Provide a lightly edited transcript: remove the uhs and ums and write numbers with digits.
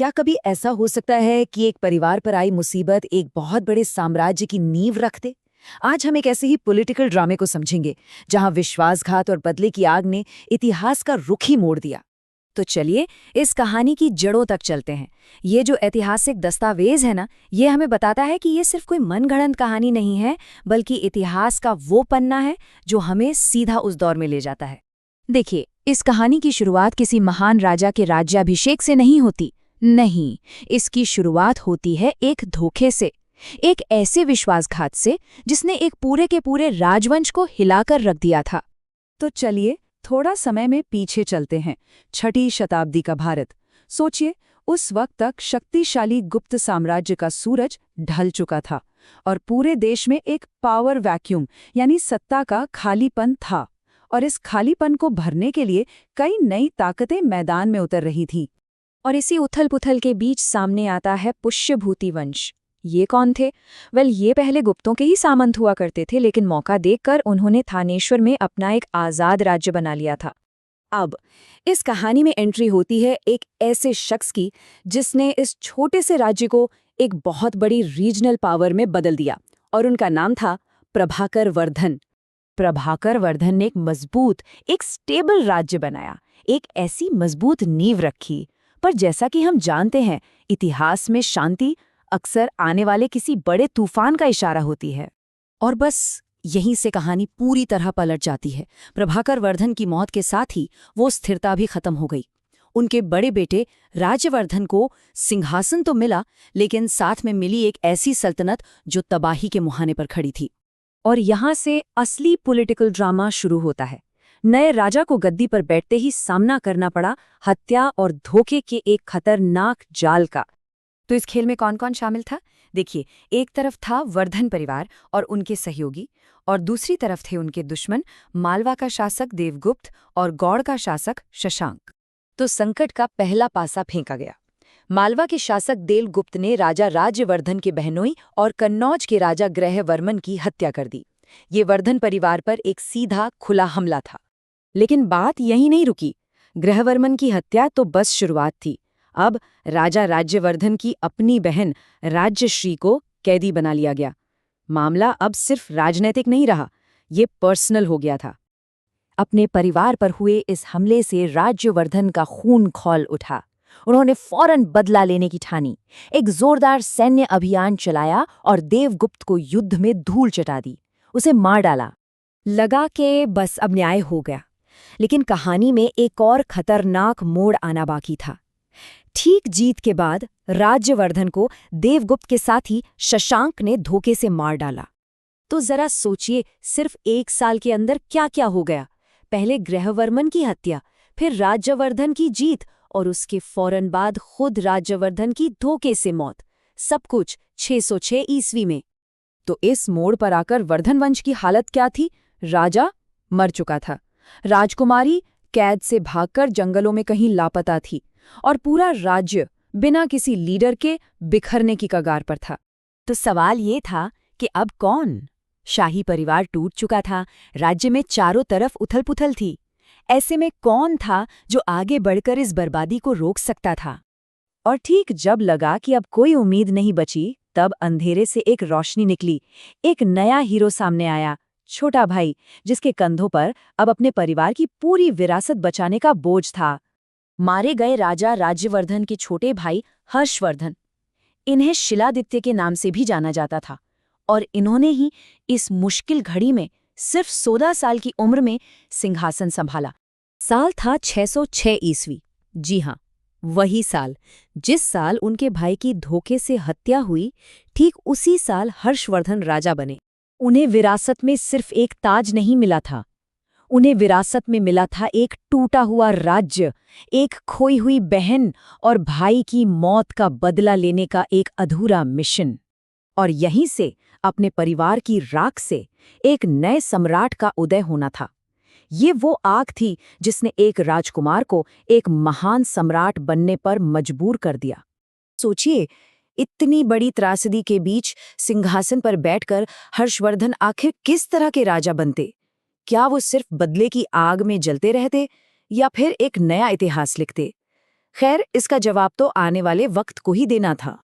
क्या कभी ऐसा हो सकता है कि एक परिवार पर आई मुसीबत एक बहुत बड़े साम्राज्य की नींव रख दे? आज हम एक ऐसे ही पॉलिटिकल ड्रामे को समझेंगे जहां विश्वासघात और बदले की आग ने इतिहास का रुख ही मोड़ दिया। तो चलिए इस कहानी की जड़ों तक चलते हैं। ये जो ऐतिहासिक दस्तावेज है ना, ये हमें बताता है कि ये सिर्फ कोई मनगढ़ंत कहानी नहीं है, बल्कि इतिहास का वो पन्ना है जो हमें सीधा उस दौर में ले जाता है। देखिए, इस कहानी की शुरुआत किसी महान राजा के राज्याभिषेक से नहीं होती। नहीं, इसकी शुरुआत होती है एक धोखे से, एक ऐसे विश्वासघात से जिसने एक पूरे के पूरे राजवंश को हिलाकर रख दिया था। तो चलिए थोड़ा समय में पीछे चलते हैं। 6वीं शताब्दी का भारत। सोचिए, उस वक्त तक शक्तिशाली गुप्त साम्राज्य का सूरज ढल चुका था और पूरे देश में एक पावर वैक्यूम यानी सत्ता का खालीपन था। और इस खालीपन को भरने के लिए कई नई ताकतें मैदान में उतर रही थीं। और इसी उथल-पुथल के बीच सामने आता है पुष्यभूति वंश। ये कौन थे? ये पहले गुप्तों के ही सामंत हुआ करते थे, लेकिन मौका देखकर उन्होंने थानेश्वर में अपना एक आज़ाद राज्य बना लिया था। अब इस कहानी में एंट्री होती है एक ऐसे शख्स की जिसने इस छोटे से राज्य को एक बहुत बड़ी रीजनल पावर में बदल दिया, और उनका नाम था प्रभाकर वर्धन। प्रभाकर वर्धन ने एक मजबूत, एक स्टेबल राज्य बनाया, एक ऐसी मजबूत नींव रखी। पर जैसा कि हम जानते हैं, इतिहास में शांति अक्सर आने वाले किसी बड़े तूफान का इशारा होती है। और बस यहीं से कहानी पूरी तरह पलट जाती है। प्रभाकर वर्धन की मौत के साथ ही वो स्थिरता भी खत्म हो गई। उनके बड़े बेटे राज्यवर्धन को सिंहासन तो मिला, लेकिन साथ में मिली एक ऐसी सल्तनत जो तबाही के मुहाने पर खड़ी थी। और यहाँ से असली पॉलिटिकल ड्रामा शुरू होता है। नए राजा को गद्दी पर बैठते ही सामना करना पड़ा हत्या और धोखे के एक खतरनाक जाल का। तो इस खेल में कौन कौन शामिल था? देखिए, एक तरफ था वर्धन परिवार और उनके सहयोगी, और दूसरी तरफ थे उनके दुश्मन मालवा का शासक देवगुप्त और गौड़ का शासक शशांक। तो संकट का पहला पासा फेंका गया। मालवा के शासक देवगुप्त ने राजा राज्यवर्धन के बहनोई और कन्नौज के राजा ग्रहवर्मन की हत्या कर दी। ये वर्धन परिवार पर एक सीधा खुला हमला था। लेकिन बात यहीं नहीं रुकी। ग्रहवर्मन की हत्या तो बस शुरुआत थी। अब राजा राज्यवर्धन की अपनी बहन राज्यश्री को कैदी बना लिया गया। मामला अब सिर्फ राजनीतिक नहीं रहा, ये पर्सनल हो गया था। अपने परिवार पर हुए इस हमले से राज्यवर्धन का खून खौल उठा। उन्होंने फौरन बदला लेने की ठानी, एक जोरदार सैन्य अभियान चलाया और देवगुप्त को युद्ध में धूल चटा दी, उसे मार डाला। लगा कि बस अब न्याय हो गया। लेकिन कहानी में एक और खतरनाक मोड़ आना बाकी था। ठीक जीत के बाद राज्यवर्धन को देवगुप्त के साथ ही शशांक ने धोखे से मार डाला। तो जरा सोचिए, सिर्फ 1 साल के अंदर क्या क्या हो गया। पहले ग्रहवर्मन की हत्या, फिर राज्यवर्धन की जीत, और उसके फौरन बाद खुद राज्यवर्धन की धोखे से मौत। सब कुछ 606 ईस्वी में। तो इस मोड़ पर आकर वर्धन वंश की हालत क्या थी? राजा मर चुका था, राजकुमारी कैद से भागकर जंगलों में कहीं लापता थी, और पूरा राज्य बिना किसी लीडर के बिखरने की कगार पर था। तो सवाल ये था कि अब कौन? शाही परिवार टूट चुका था, राज्य में चारों तरफ उथल-पुथल थी। ऐसे में कौन था जो आगे बढ़कर इस बर्बादी को रोक सकता था? और ठीक जब लगा कि अब कोई उम्मीद नहीं बची, तब अंधेरे से एक रोशनी निकली। एक नया हीरो सामने आया, छोटा भाई, जिसके कंधों पर अब अपने परिवार की पूरी विरासत बचाने का बोझ था। मारे गए राजा राज्यवर्धन के छोटे भाई हर्षवर्धन। इन्हें शिलादित्य के नाम से भी जाना जाता था, और इन्होंने ही इस मुश्किल घड़ी में सिर्फ 16 साल की उम्र में सिंहासन संभाला। साल था 606 ईस्वी। जी हाँ, वही साल जिस साल उनके भाई की धोखे से हत्या हुई। ठीक उसी साल हर्षवर्धन राजा बने। उन्हें विरासत में सिर्फ एक ताज नहीं मिला था, उन्हें विरासत में मिला था एक टूटा हुआ राज्य, एक खोई हुई बहन और भाई की मौत का बदला लेने का एक अधूरा मिशन। और यहीं से, अपने परिवार की राख से, एक नए सम्राट का उदय होना था। ये वो आग थी जिसने एक राजकुमार को एक महान सम्राट बनने पर मजबूर कर दिया। सोचिए, इतनी बड़ी त्रासदी के बीच सिंहासन पर बैठकर हर्षवर्धन आखिर किस तरह के राजा बनते? क्या वो सिर्फ बदले की आग में जलते रहते, या फिर एक नया इतिहास लिखते? खैर, इसका जवाब तो आने वाले वक्त को ही देना था।